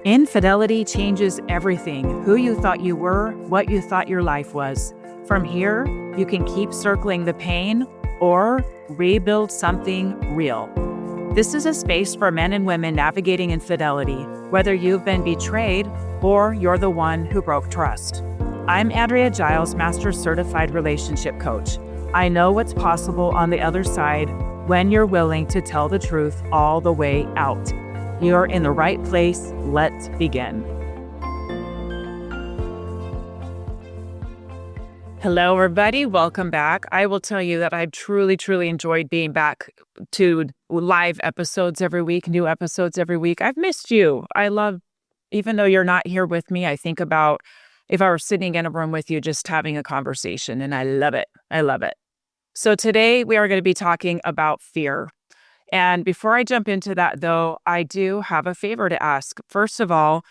Infidelity changes everything: who you thought you were, what you thought your life was. From here, you can keep circling the pain or rebuild something real. This is a space for men and women navigating infidelity, whether you've been betrayed or you're the one who broke trust. I'm Andrea Giles, Master Certified Relationship Coach. I know what's possible on the other side when you're willing to tell the truth all the way out. You're in the right place. Let's begin. Hello, everybody. Welcome back. I will tell you that I've truly enjoyed being back to live episodes every week, new episodes every week. I've missed you. Even though you're not here with me, I think about if I were sitting in a room with you, just having a conversation, and I love it. I love it. So today we are going to be talking about fear. And before I jump into that, though, I do have a favor to ask. First of all,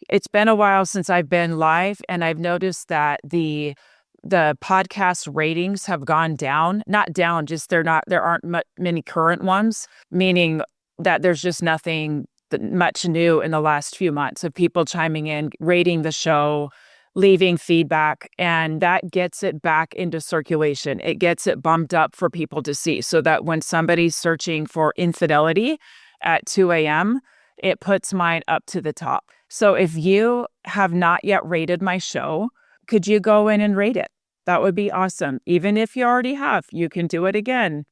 it's been a while since I've been live, and I've noticed that the podcast ratings have gone down. Not down, just there aren't many current ones, meaning that there's just nothing much new in the last few months of people chiming in, rating the show, leaving feedback, and that gets it back into circulation. It gets it bumped up for people to see, so that when somebody's searching for infidelity at 2 a.m., it puts mine up to the top. So if you have not yet rated my show, could you go in and rate it? That would be awesome. Even if you already have, you can do it again.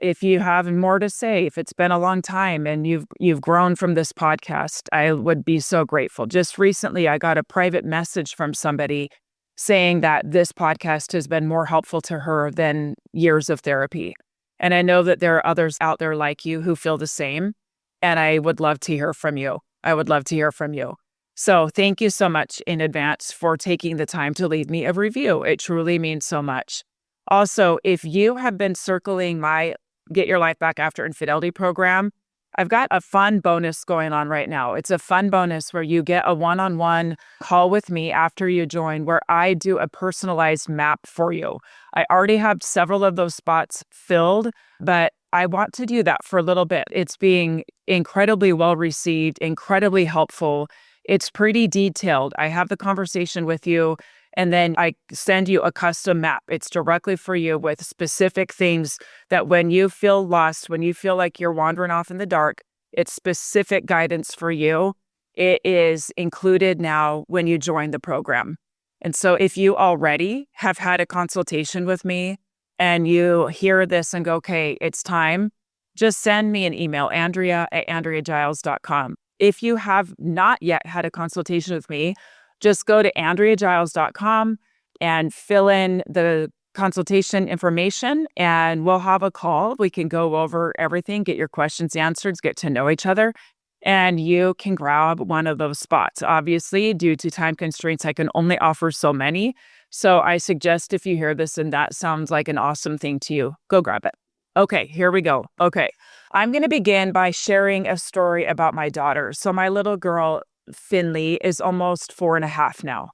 If you have more to say, if it's been a long time and you've grown from this podcast, I would be so grateful. Just recently, I got a private message from somebody saying that this podcast has been more helpful to her than years of therapy. And I know that there are others out there like you who feel the same, and I would love to hear from you. I would love to hear from you. So thank you so much in advance for taking the time to leave me a review. It truly means so much. Also, if you have been circling my Get Your Life Back After Infidelity program, I've got a fun bonus going on right now. It's a fun bonus where you get a one-on-one call with me after you join, where I do a personalized map for you. I already have several of those spots filled, but I want to do that for a little bit. It's being incredibly well received, incredibly helpful. It's pretty detailed. I have the conversation with you, and then I send you a custom map. It's directly for you with specific things that when you feel lost, when you feel like you're wandering off in the dark, it's specific guidance for you. It is included now when you join the program. And so if you already have had a consultation with me and you hear this and go, okay, it's time, just send me an email, andrea@andreagiles.com. If you have not yet had a consultation with me, just go to andreagiles.com and fill in the consultation information, and we'll have a call. We can go over everything, get your questions answered, get to know each other, and you can grab one of those spots. Obviously, due to time constraints, I can only offer so many. So I suggest if you hear this and that sounds like an awesome thing to you, go grab it. Okay, here we go. Okay, I'm going to begin by sharing a story about my daughter. So my little girl, Finley, is almost 4.5 now.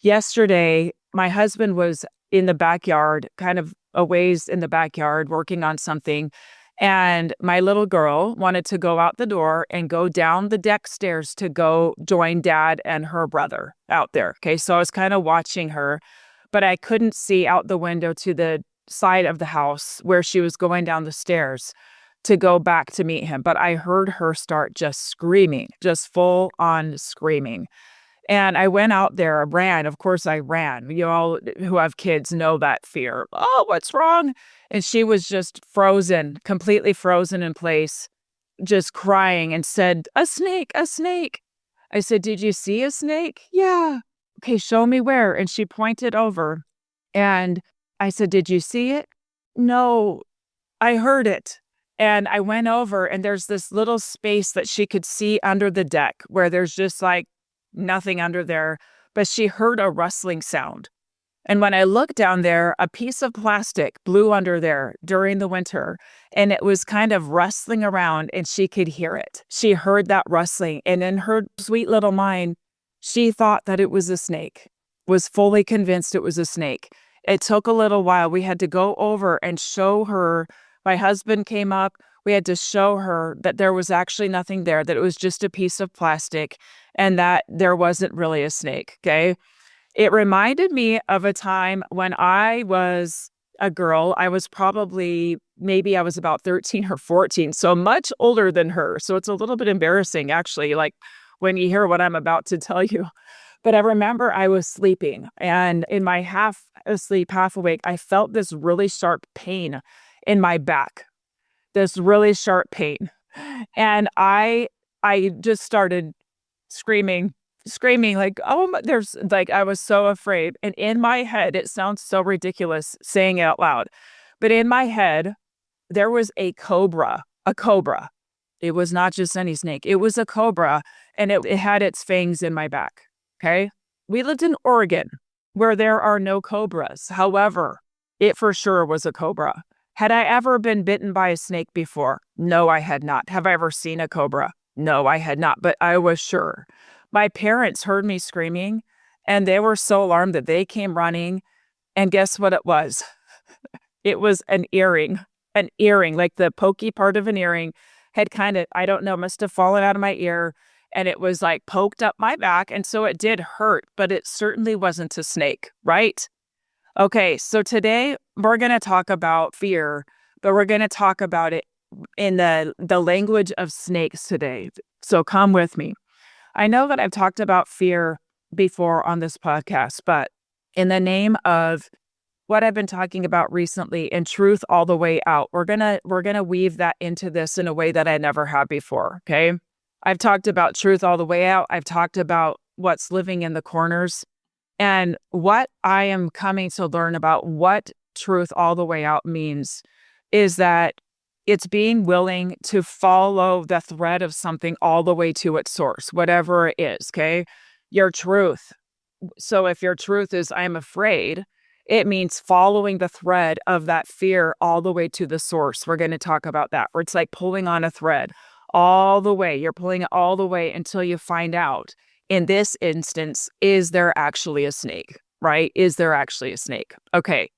Yesterday, my husband was in the backyard, kind of a ways in the backyard, working on something. And my little girl wanted to go out the door and go down the deck stairs to go join Dad and her brother out there. Okay, so I was kind of watching her, but I couldn't see out the window to the side of the house where she was going down the stairs to go back to meet him. But I heard her start just screaming, just full on screaming. And I went out there, I ran. Of course, I ran. You all who have kids know that fear. Oh, what's wrong? And she was just frozen, completely frozen in place, just crying, and said, "A snake, a snake." I said, "Did you see a snake?" "Yeah." "Okay, show me where." And she pointed over. And I said, "Did you see it?" "No, I heard it." And I went over, and there's this little space that she could see under the deck where there's just like nothing under there, but she heard a rustling sound. And when I looked down there, a piece of plastic blew under there during the winter, and it was kind of rustling around, and she could hear it. She heard that rustling, and in her sweet little mind, she thought that it was a snake, was fully convinced it was a snake. It took a little while. We had to go over and show her My husband came up. We had to show her that there was actually nothing there, that it was just a piece of plastic and that there wasn't really a snake. Okay. It reminded me of a time when I was a girl. I was probably, maybe I was about 13 or 14, so much older than her. So it's a little bit embarrassing, actually, like when you hear what I'm about to tell you. But I remember I was sleeping, and in my half asleep, half awake, I felt this really sharp pain in my back, this really sharp pain. And I just started screaming, screaming like, "Oh, there's like," I was so afraid. And in my head, it sounds so ridiculous saying it out loud, but in my head, there was a cobra, a cobra. It was not just any snake. It was a cobra, and it had its fangs in my back. Okay. We lived in Oregon where there are no cobras. However, it for sure was a cobra. Had I ever been bitten by a snake before? No, I had not. Have I ever seen a cobra? No, I had not, but I was sure. My parents heard me screaming, and they were so alarmed that they came running. And guess what it was? It was an earring, like the pokey part of an earring had kind of, I don't know, must have fallen out of my ear. And it was like poked up my back. And so it did hurt, but it certainly wasn't a snake, right? Okay, so today we're going to talk about fear, but we're going to talk about it in the language of snakes today. So come with me. I know that I've talked about fear before on this podcast, but in the name of what I've been talking about recently and truth all the way out, we're going to weave that into this in a way that I never have before, okay? I've talked about truth all the way out. I've talked about what's living in the corners. And what I am coming to learn about what truth all the way out means is that it's being willing to follow the thread of something all the way to its source, whatever it is, okay? Your truth. So if your truth is, I'm afraid, it means following the thread of that fear all the way to the source. We're going to talk about that, where it's like pulling on a thread all the way. You're pulling it all the way until you find out, in this instance, is there actually a snake, right? Is there actually a snake? Okay.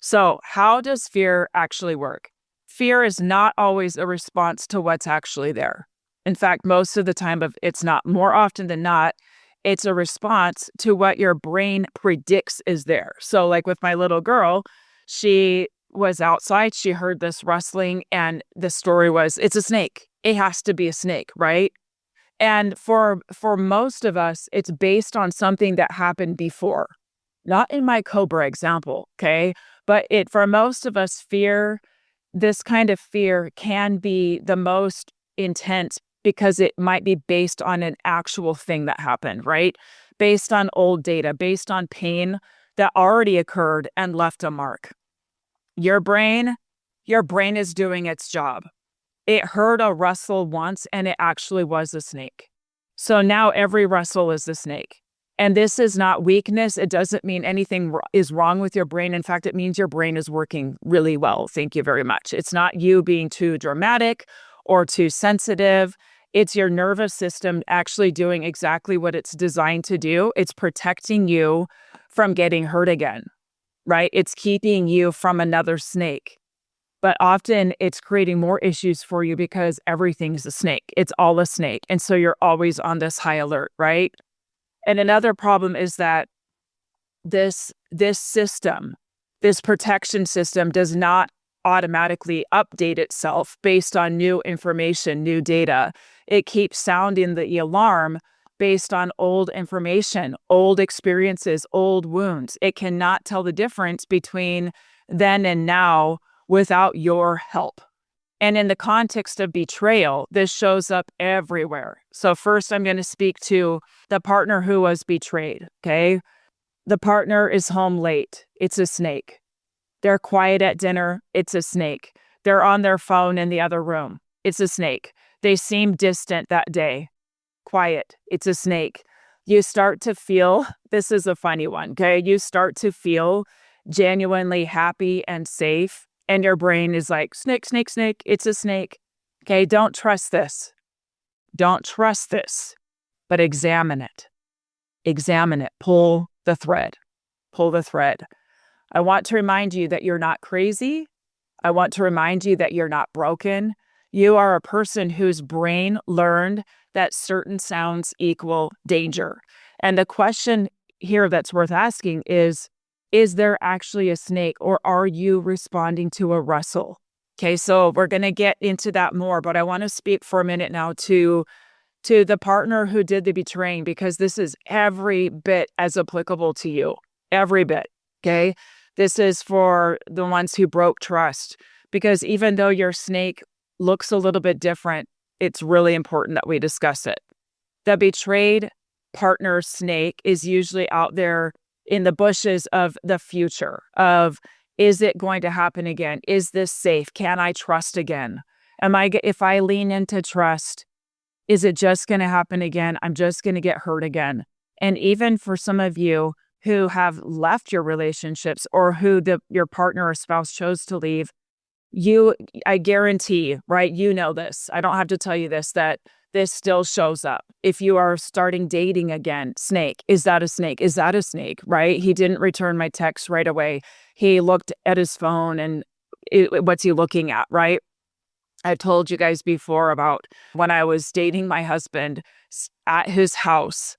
So how does fear actually work? Fear is not always a response to what's actually there. In fact, most of the time, it's not. More often than not, it's a response to what your brain predicts is there. So like with my little girl, she was outside, she heard this rustling, and the story was, it's a snake. It has to be a snake, right? And for most of us, it's based on something that happened before. Not in my cobra example, okay? But for most of us, this kind of fear can be the most intense because it might be based on an actual thing that happened, right? Based on old data, based on pain that already occurred and left a mark. Your brain is doing its job. It heard a rustle once and it actually was a snake. So now every rustle is a snake. And this is not weakness. It doesn't mean anything is wrong with your brain. In fact, it means your brain is working really well. Thank you very much. It's not you being too dramatic or too sensitive. It's your nervous system actually doing exactly what it's designed to do. It's protecting you from getting hurt again, right? It's keeping you from another snake. But often it's creating more issues for you because everything's a snake. It's all a snake. And so you're always on this high alert, right? And another problem is that this system, this protection system, does not automatically update itself based on new information, new data. It keeps sounding the alarm based on old information, old experiences, old wounds. It cannot tell the difference between then and now without your help. And in the context of betrayal, this shows up everywhere. So first, I'm going to speak to the partner who was betrayed, okay? The partner is home late. It's a snake. They're quiet at dinner. It's a snake. They're on their phone in the other room. It's a snake. They seem distant that day. Quiet. It's a snake. You start to feel, this is a funny one, okay? You start to feel genuinely happy and safe. And your brain is like, snake, snake, snake. It's a snake. Okay, don't trust this. Don't trust this, but examine it. Examine it. Pull the thread. Pull the thread. I want to remind you that you're not crazy. I want to remind you that you're not broken. You are a person whose brain learned that certain sounds equal danger. And the question here that's worth asking is there actually a snake, or are you responding to a rustle? Okay, so we're going to get into that more, but I want to speak for a minute now to the partner who did the betraying, because this is every bit as applicable to you. Every bit. Okay. This is for the ones who broke trust, because even though your snake looks a little bit different, it's really important that we discuss it. The betrayed partner snake is usually out there in the bushes of the future of, is it going to happen again? Is this safe? Can I trust again? If I lean into trust, is it just going to happen again? I'm just going to get hurt again. And even for some of you who have left your relationships, or who your partner or spouse chose to leave, I guarantee, right? You know this. I don't have to tell you this, that this still shows up. If you are starting dating again, snake, is that a snake? Is that a snake, right? He didn't return my text right away. He looked at his phone, and what's he looking at, right? I told you guys before about when I was dating my husband at his house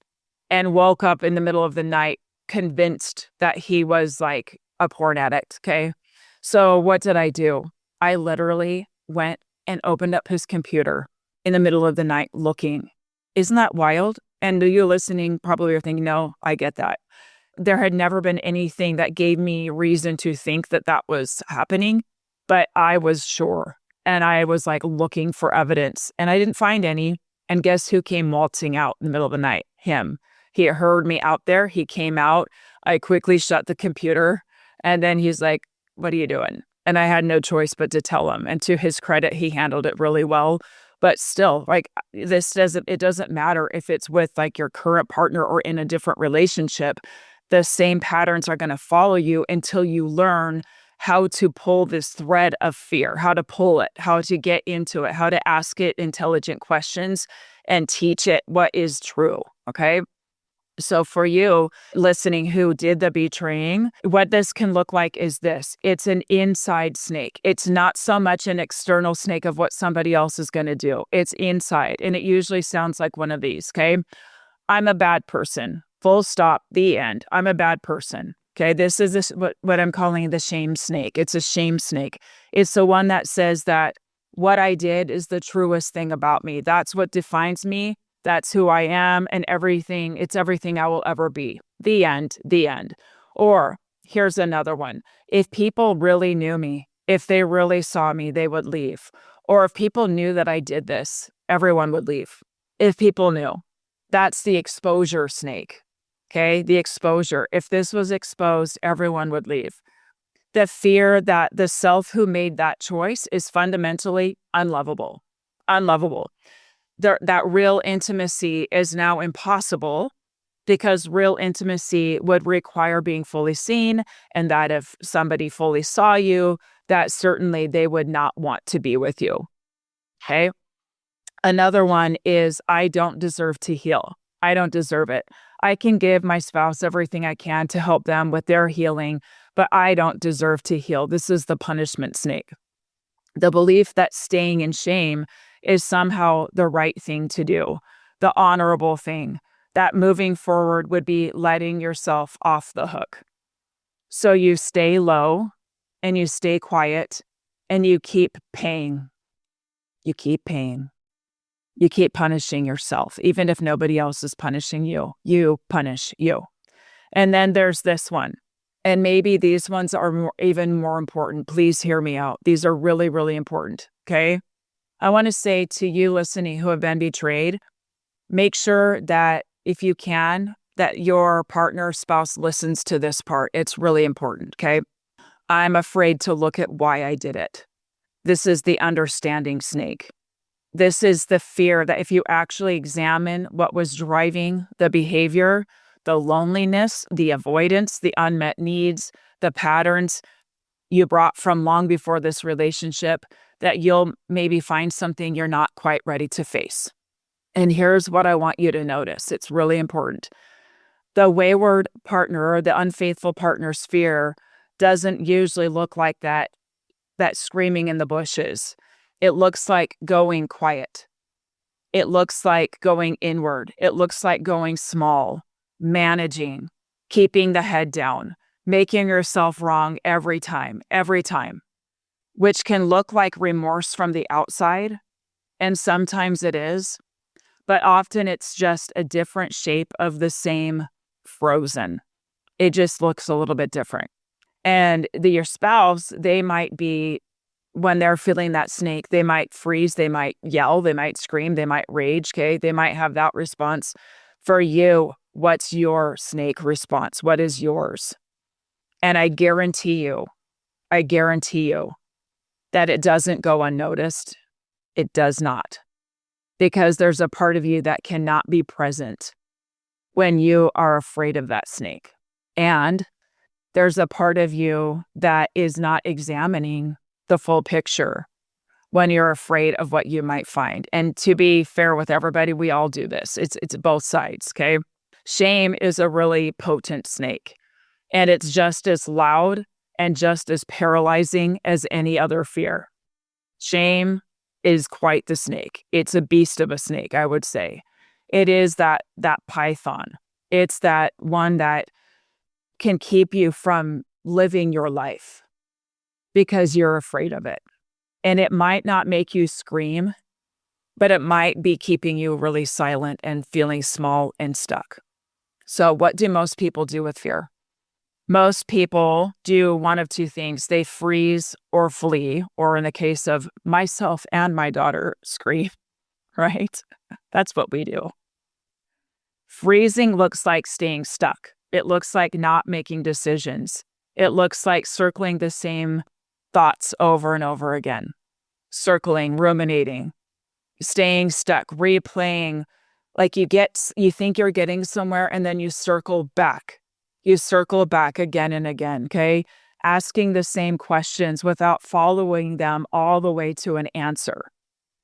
and woke up in the middle of the night convinced that he was like a porn addict, okay? So what did I do? I literally went and opened up his computer in the middle of the night looking. Isn't that wild? And you listening probably are thinking, no, I get that. There had never been anything that gave me reason to think that that was happening, but I was sure. And I was like looking for evidence, and I didn't find any. And guess who came waltzing out in the middle of the night? Him. He heard me out there. He came out. I quickly shut the computer, and then he's like, "What are you doing?" And I had no choice but to tell him. And to his credit, he handled it really well. But still, like, it doesn't matter if it's with like your current partner or in a different relationship. The same patterns are going to follow you until you learn how to pull this thread of fear, how to pull it, how to get into it, how to ask it intelligent questions and teach it what is true. Okay. So for you listening who did the betraying, what this can look like is this. It's an inside snake. It's not so much an external snake of what somebody else is going to do. It's inside. And it usually sounds like one of these. Okay. I'm a bad person. Full stop. The end. I'm a bad person. Okay, this is what I'm calling the shame snake. It's a shame snake. It's the one that says that what I did is the truest thing about me. That's what defines me. That's who I am, and everything. It's everything I will ever be. The end. The end. Or here's another one. If people really knew me, if they really saw me, they would leave. Or if people knew that I did this, everyone would leave. If people knew. That's the exposure snake. Okay, the exposure. If this was exposed, everyone would leave. The fear that the self who made that choice is fundamentally unlovable. Unlovable. That real intimacy is now impossible, because real intimacy would require being fully seen, and that if somebody fully saw you, that certainly they would not want to be with you. Okay. Another one is, I don't deserve to heal. I don't deserve it. I can give my spouse everything I can to help them with their healing, but I don't deserve to heal. This is the punishment snake. The belief that staying in shame is somehow the right thing to do, the honorable thing, that moving forward would be letting yourself off the hook. So you stay low and you stay quiet and you keep paying. You keep paying. You keep punishing yourself. Even if nobody else is punishing you, you punish you. And then there's this one. And maybe these ones are even more important. Please hear me out. These are really, really important. Okay. I want to say to you listening who have been betrayed, make sure that if you can, that your partner, spouse listens to this part. It's really important. Okay. I'm afraid to look at why I did it. This is the understanding snake. This is the fear that if you actually examine what was driving the behavior, the loneliness, the avoidance, the unmet needs, the patterns you brought from long before this relationship, that you'll maybe find something you're not quite ready to face. And here's what I want you to notice. It's really important. The wayward partner or the unfaithful partner's fear doesn't usually look like that that screaming in the bushes. It looks like going quiet. It looks like going inward. It looks like going small, managing, keeping the head down, making yourself wrong every time, which can look like remorse from the outside. And sometimes it is, but often it's just a different shape of the same frozen. It just looks a little bit different. And your spouse, they might be, when they're feeling that snake, they might freeze, they might yell, they might scream, they might rage, okay? They might have that response. For you, what's your snake response? What is yours? And I guarantee you that it doesn't go unnoticed. It does not. Because there's a part of you that cannot be present when you are afraid of that snake. And there's a part of you that is not examining the full picture when you're afraid of what you might find. And to be fair with everybody, we all do this. It's both sides, okay? Shame is a really potent snake, and it's just as loud and just as paralyzing as any other fear. Shame is quite the snake. It's a beast of a snake, I would say. It is that python. It's that one that can keep you from living your life because you're afraid of it. And it might not make you scream, but it might be keeping you really silent and feeling small and stuck. So what do most people do with fear? Most people do one of two things. They freeze or flee, or in the case of myself and my daughter, scream, right? That's what we do. Freezing looks like staying stuck. It looks like not making decisions. It looks like circling the same thoughts over and over again. Circling, ruminating, staying stuck, replaying. Like you think you're getting somewhere and then you circle back. You circle back again and again, okay? Asking the same questions without following them all the way to an answer.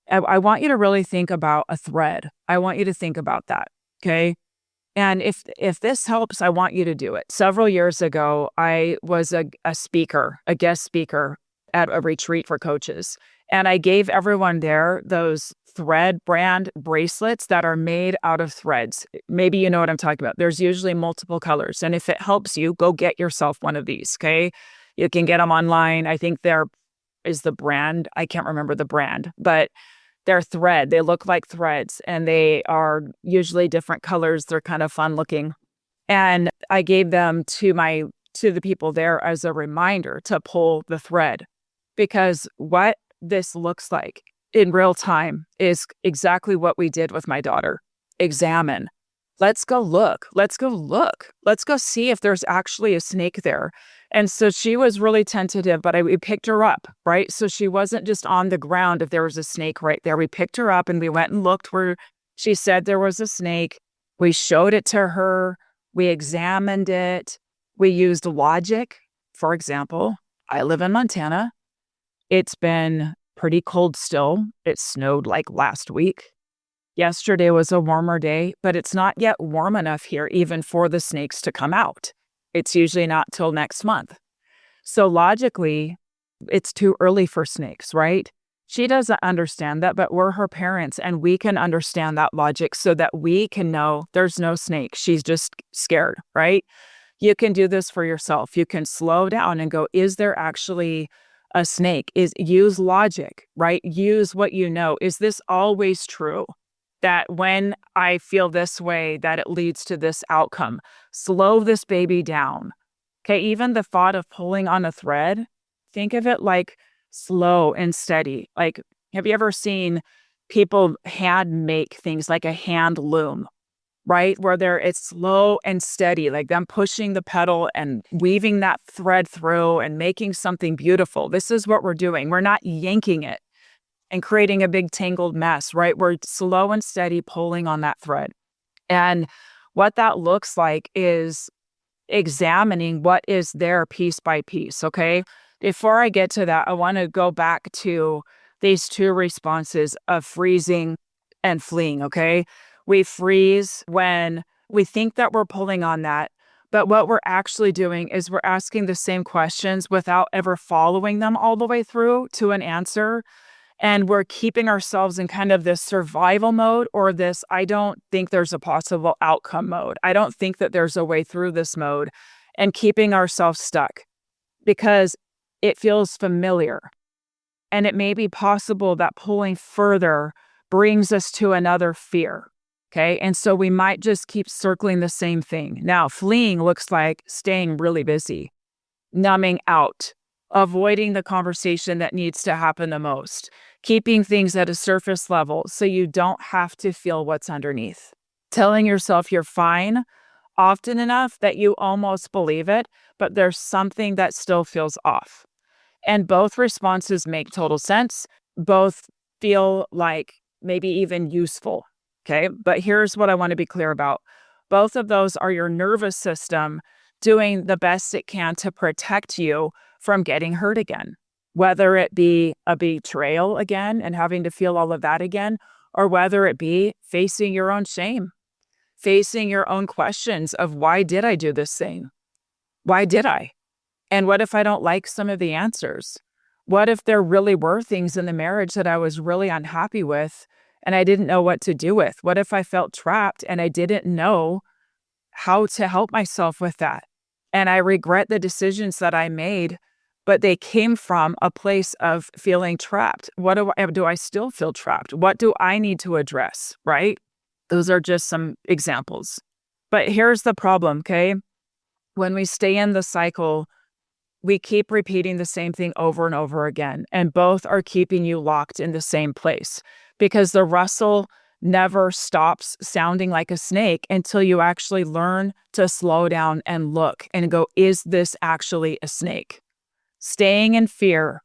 I want you to really think about a thread. I want you to think about that, okay? And if this helps, I want you to do it. Several years ago, I was a guest speaker at a retreat for coaches. And I gave everyone there those thread brand bracelets that are made out of threads. Maybe you know what I'm talking about. There's usually multiple colors. And if it helps you, go get yourself one of these, okay? You can get them online. I think there is the brand. I can't remember the brand, but they're thread. They look like threads, and they are usually different colors. They're kind of fun looking. And I gave them to the people there as a reminder to pull the thread, because what this looks like in real time is exactly what we did with my daughter. Examine. Let's go look. Let's go see if there's actually a snake there. And so she was really tentative, but we picked her up, right? So she wasn't just on the ground if there was a snake right there. We picked her up and we went and looked where she said there was a snake. We showed it to her. We examined it. We used logic. For example, I live in Montana. It's been pretty cold still. It snowed like last week. Yesterday was a warmer day, but it's not yet warm enough here even for the snakes to come out. It's usually not till next month. So logically, it's too early for snakes, right? She doesn't understand that, but we're her parents and we can understand that logic so that we can know there's no snake. She's just scared, right? You can do this for yourself. You can slow down and go, is there actually a snake? Use logic, right? Use what you know. Is this always true? That when I feel this way, that it leads to this outcome. Slow this baby down. Okay, even the thought of pulling on a thread, think of it like slow and steady. Like, have you ever seen people hand make things like a hand loom, right? Where it's slow and steady, like them pushing the pedal and weaving that thread through and making something beautiful. This is what we're doing. We're not yanking it and creating a big tangled mess, right? We're slow and steady pulling on that thread. And what that looks like is examining what is there piece by piece, okay? Before I get to that, I want to go back to these two responses of freezing and fleeing, okay? We freeze when we think that we're pulling on that, But what we're actually doing is we're asking the same questions without ever following them all the way through to an answer. And we're keeping ourselves in kind of this survival mode, or this, I don't think there's a possible outcome mode. I don't think that there's a way through this mode, and keeping ourselves stuck because it feels familiar. And it may be possible that pulling further brings us to another fear. Okay. And so we might just keep circling the same thing. Now, fleeing looks like staying really busy, numbing out, avoiding the conversation that needs to happen the most, keeping things at a surface level so you don't have to feel what's underneath, telling yourself you're fine often enough that you almost believe it, but there's something that still feels off. And both responses make total sense. Both feel like maybe even useful. Okay. But here's what I want to be clear about. Both of those are your nervous system doing the best it can to protect you from getting hurt again, whether it be a betrayal again and having to feel all of that again, or whether it be facing your own shame, facing your own questions of why did I do this thing? Why did I? And what if I don't like some of the answers? What if there really were things in the marriage that I was really unhappy with and I didn't know what to do with? What if I felt trapped and I didn't know how to help myself with that? And I regret the decisions that I made, but they came from a place of feeling trapped. What do I still feel trapped? What do I need to address, right? Those are just some examples. But here's the problem, okay? When we stay in the cycle, we keep repeating the same thing over and over again, and both are keeping you locked in the same place because the rustle never stops sounding like a snake until you actually learn to slow down and look and go, is this actually a snake? Staying in fear,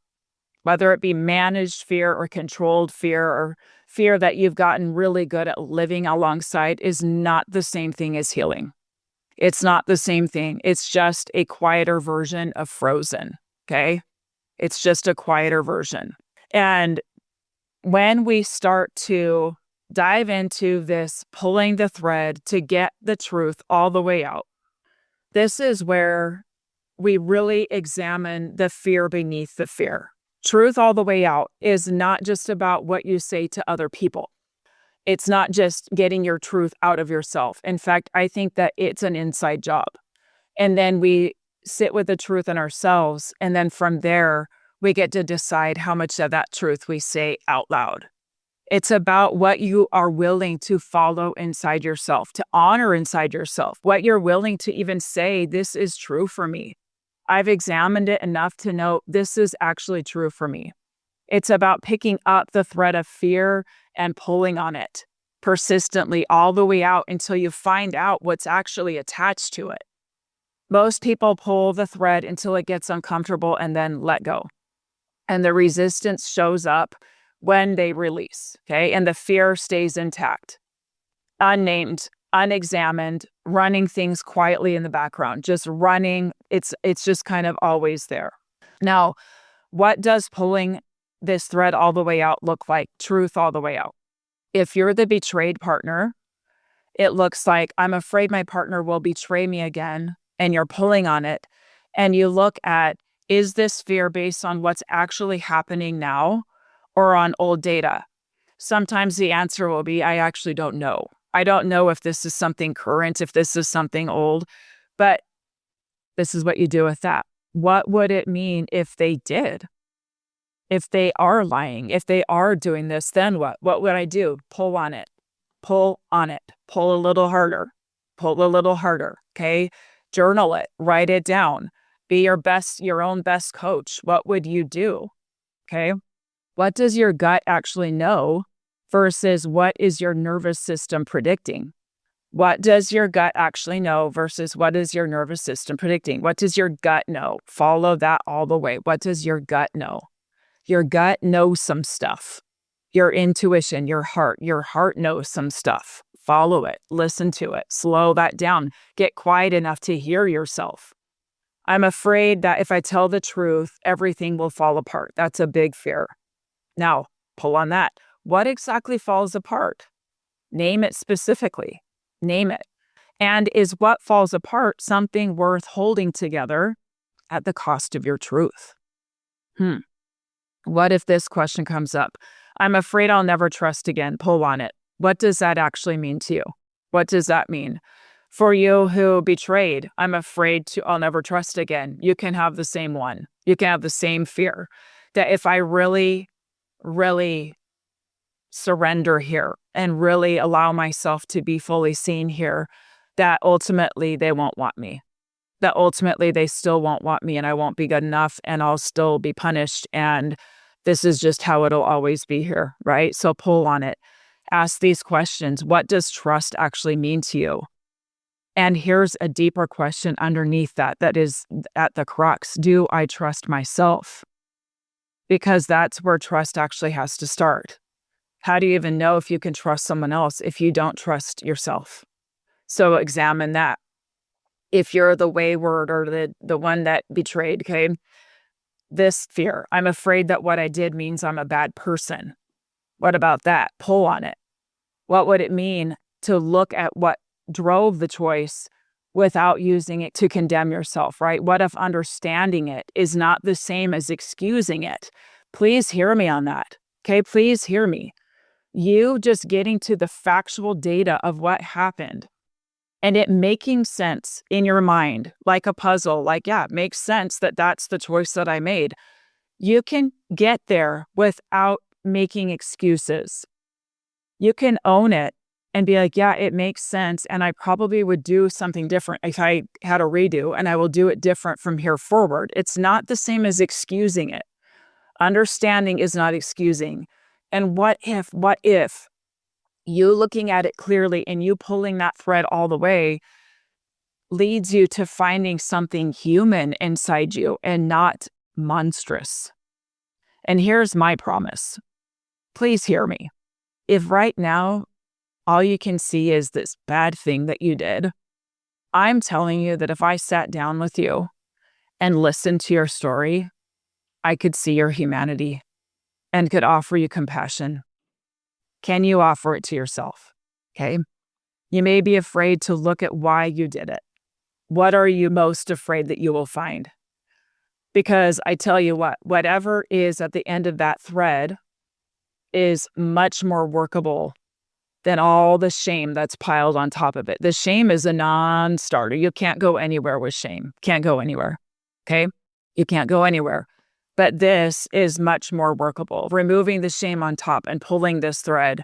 whether it be managed fear or controlled fear or fear that you've gotten really good at living alongside, is not the same thing as healing. It's not the same thing. It's just a quieter version of frozen, okay? It's just a quieter version. And when we start to dive into this pulling the thread to get the truth all the way out, this is where we really examine the fear beneath the fear. Truth all the way out is not just about what you say to other people. It's not just getting your truth out of yourself. In fact, I think that it's an inside job. And then we sit with the truth in ourselves. And then from there, we get to decide how much of that truth we say out loud. It's about what you are willing to follow inside yourself, to honor inside yourself, what you're willing to even say, this is true for me. I've examined it enough to know this is actually true for me. It's about picking up the thread of fear and pulling on it persistently all the way out until you find out what's actually attached to it. Most people pull the thread until it gets uncomfortable and then let go. And the resistance shows up when they release, okay? And the fear stays intact, unnamed, unexamined, running things quietly in the background, just running. It's just kind of always there. Now, what does pulling this thread all the way out look like? Truth all the way out. If you're the betrayed partner, it looks like, I'm afraid my partner will betray me again, and you're pulling on it. And you look at, is this fear based on what's actually happening now or on old data? Sometimes the answer will be, I actually don't know. I don't know if this is something current, if this is something old, but this is what you do with that. What would it mean if they did? If they are lying, if they are doing this, then what? What would I do? Pull on it. Pull on it. Pull a little harder. Pull a little harder. Okay. Journal it. Write it down. Be your own best coach. What would you do? Okay. What does your gut actually know versus what is your nervous system predicting? What does your gut actually know versus what is your nervous system predicting? What does your gut know? Follow that all the way. What does your gut know? Your gut knows some stuff. Your intuition, your heart knows some stuff. Follow it, listen to it, slow that down, get quiet enough to hear yourself. I'm afraid that if I tell the truth, everything will fall apart. That's a big fear. Now, pull on that. What exactly falls apart? Name it specifically. Name it. And is what falls apart something worth holding together at the cost of your truth? What if this question comes up? I'm afraid I'll never trust again. Pull on it. What does that actually mean to you? What does that mean? For you who betrayed, I'm afraid I'll never trust again. You can have the same one. You can have the same fear that if I really, really surrender here and really allow myself to be fully seen here, that ultimately they won't want me. That ultimately they still won't want me and I won't be good enough and I'll still be punished. And this is just how it'll always be here, right? So pull on it. Ask these questions. What does trust actually mean to you? And here's a deeper question underneath that is at the crux. Do I trust myself? Because that's where trust actually has to start. How do you even know if you can trust someone else if you don't trust yourself? So examine that. If you're the wayward or the one that betrayed, okay, this fear, I'm afraid that what I did means I'm a bad person. What about that? Pull on it. What would it mean to look at what drove the choice without using it to condemn yourself, right? What if understanding it is not the same as excusing it? Please hear me on that, okay? Please hear me. You just getting to the factual data of what happened and it making sense in your mind, like a puzzle, like, yeah, it makes sense that that's the choice that I made. You can get there without making excuses. You can own it and be like, yeah, it makes sense. And I probably would do something different if I had a redo, and I will do it different from here forward. It's not the same as excusing it. Understanding is not excusing. And what if you looking at it clearly and you pulling that thread all the way leads you to finding something human inside you and not monstrous? And here's my promise. Please hear me. If right now all you can see is this bad thing that you did, I'm telling you that if I sat down with you and listened to your story, I could see your humanity and could offer you compassion. Can you offer it to yourself? Okay. You may be afraid to look at why you did it. What are you most afraid that you will find? Because I tell you what, whatever is at the end of that thread is much more workable than all the shame that's piled on top of it. The shame is a non-starter. You can't go anywhere with shame. Can't go anywhere. Okay? You can't go anywhere. But this is much more workable. Removing the shame on top and pulling this thread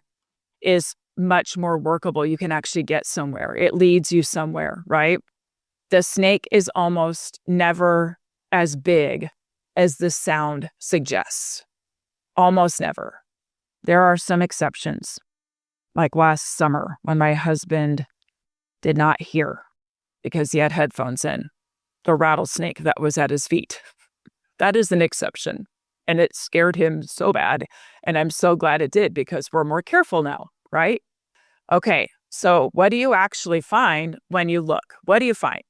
is much more workable. You can actually get somewhere. It leads you somewhere, right? The snake is almost never as big as the sound suggests. Almost never. There are some exceptions. Like last summer when my husband did not hear because he had headphones in the rattlesnake that was at his feet. That is an exception. And it scared him so bad. And I'm so glad it did because we're more careful now, right? Okay, so what do you actually find when you look? What do you find?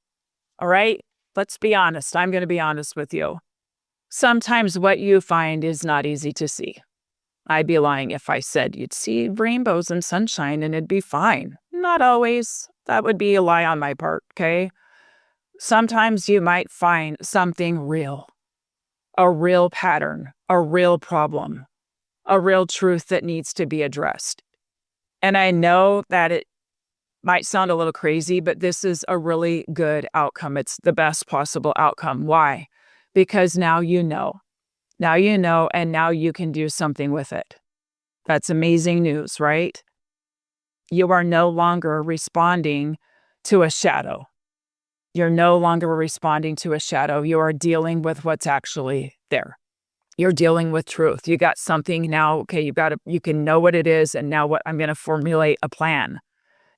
All right, let's be honest. I'm going to be honest with you. Sometimes what you find is not easy to see. I'd be lying if I said you'd see rainbows and sunshine and it'd be fine. Not always. That would be a lie on my part, okay? Sometimes you might find something real, a real pattern, a real problem, a real truth that needs to be addressed. And I know that it might sound a little crazy, but this is a really good outcome. It's the best possible outcome. Why? Because now you know. Now you know, and now you can do something with it. That's amazing news, right? You are no longer responding to a shadow. You're no longer responding to a shadow. You are dealing with what's actually there. You're dealing with truth. You got something now. Okay, you can know what it is, and now I'm going to formulate a plan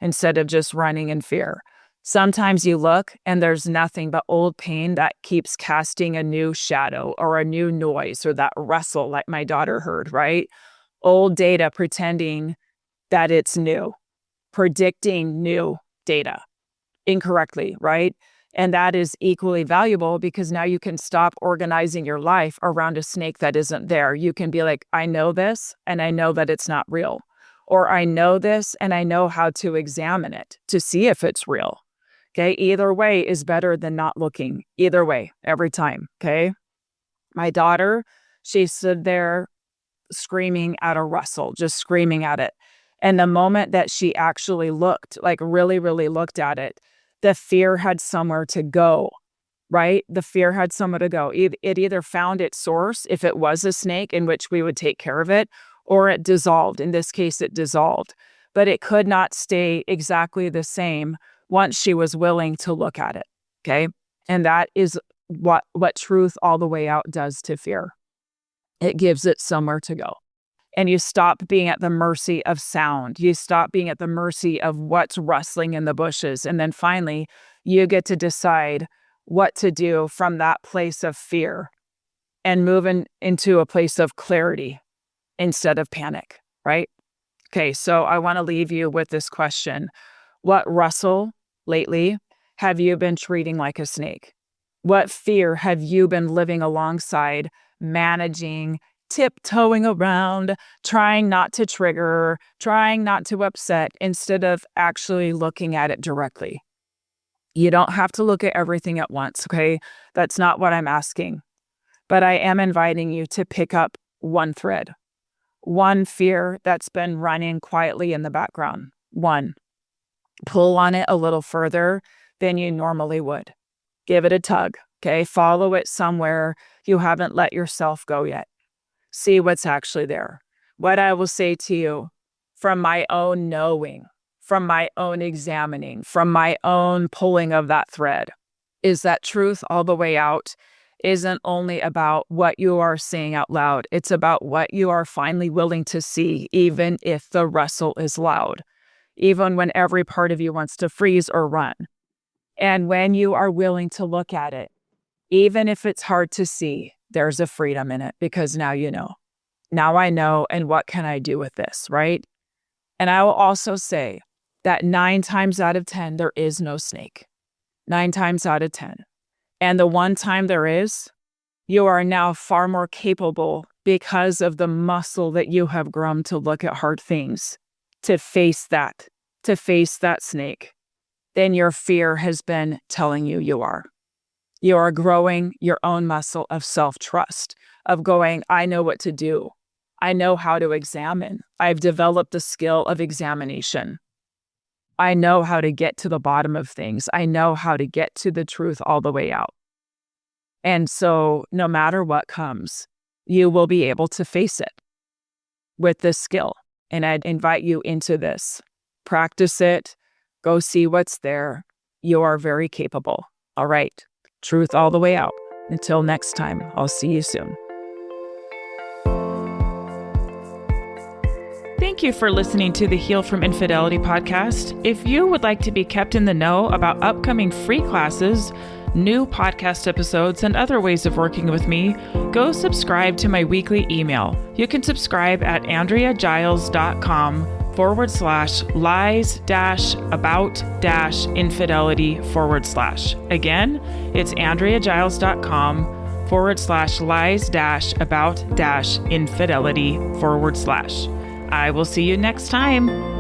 instead of just running in fear. Sometimes you look and there's nothing but old pain that keeps casting a new shadow or a new noise or that rustle like my daughter heard, right? Old data pretending that it's new, predicting new data incorrectly, right? And that is equally valuable because now you can stop organizing your life around a snake that isn't there. You can be like, I know this and I know that it's not real. or I know this and I know how to examine it to see if it's real. Okay. Either way is better than not looking. Either way, every time. Okay. My daughter, she stood there screaming at a rustle, just screaming at it. And the moment that she actually looked, like really, really looked at it, the fear had somewhere to go, right? The fear had somewhere to go. It either found its source, if it was a snake, in which we would take care of it, or it dissolved. In this case, it dissolved. But it could not stay exactly the same once she was willing to look at it, okay? And that is what truth all the way out does to fear. It gives it somewhere to go. And you stop being at the mercy of sound. You stop being at the mercy of what's rustling in the bushes. And then finally, you get to decide what to do from that place of fear and move into a place of clarity instead of panic, right? Okay, so I want to leave you with this question. What rustle lately have you been treating like a snake? What fear have you been living alongside, managing, tiptoeing around, trying not to trigger, trying not to upset, instead of actually looking at it directly? You don't have to look at everything at once, okay? That's not what I'm asking. But I am inviting you to pick up one thread, one fear that's been running quietly in the background. One. Pull on it a little further than you normally would. Give it a tug, okay? Follow it somewhere you haven't let yourself go yet. See what's actually there. What I will say to you from my own knowing, from my own examining, from my own pulling of that thread, is that truth all the way out isn't only about what you are saying out loud. It's about what you are finally willing to see, even if the rustle is loud, even when every part of you wants to freeze or run. And when you are willing to look at it, even if it's hard to see, there's a freedom in it, because now you know. Now I know, and what can I do with this, right? And I will also say that 9 times out of 10, there is no snake. 9 times out of 10. And the one time there is, you are now far more capable because of the muscle that you have grown to look at hard things, to face that snake, than your fear has been telling you you are. You are growing your own muscle of self-trust, of going, I know what to do. I know how to examine. I've developed the skill of examination. I know how to get to the bottom of things. I know how to get to the truth all the way out. And so no matter what comes, you will be able to face it with this skill. And I'd invite you into this. Practice it. Go see what's there. You are very capable. All right. Truth all the way out. Until next time, I'll see you soon. Thank you for listening to the Heal from Infidelity podcast. If you would like to be kept in the know about upcoming free classes, new podcast episodes, and other ways of working with me, go subscribe to my weekly email. You can subscribe at AndreaGiles.com/lies-about-infidelity/. Again, it's AndreaGiles.com/lies-about-infidelity/. I will see you next time.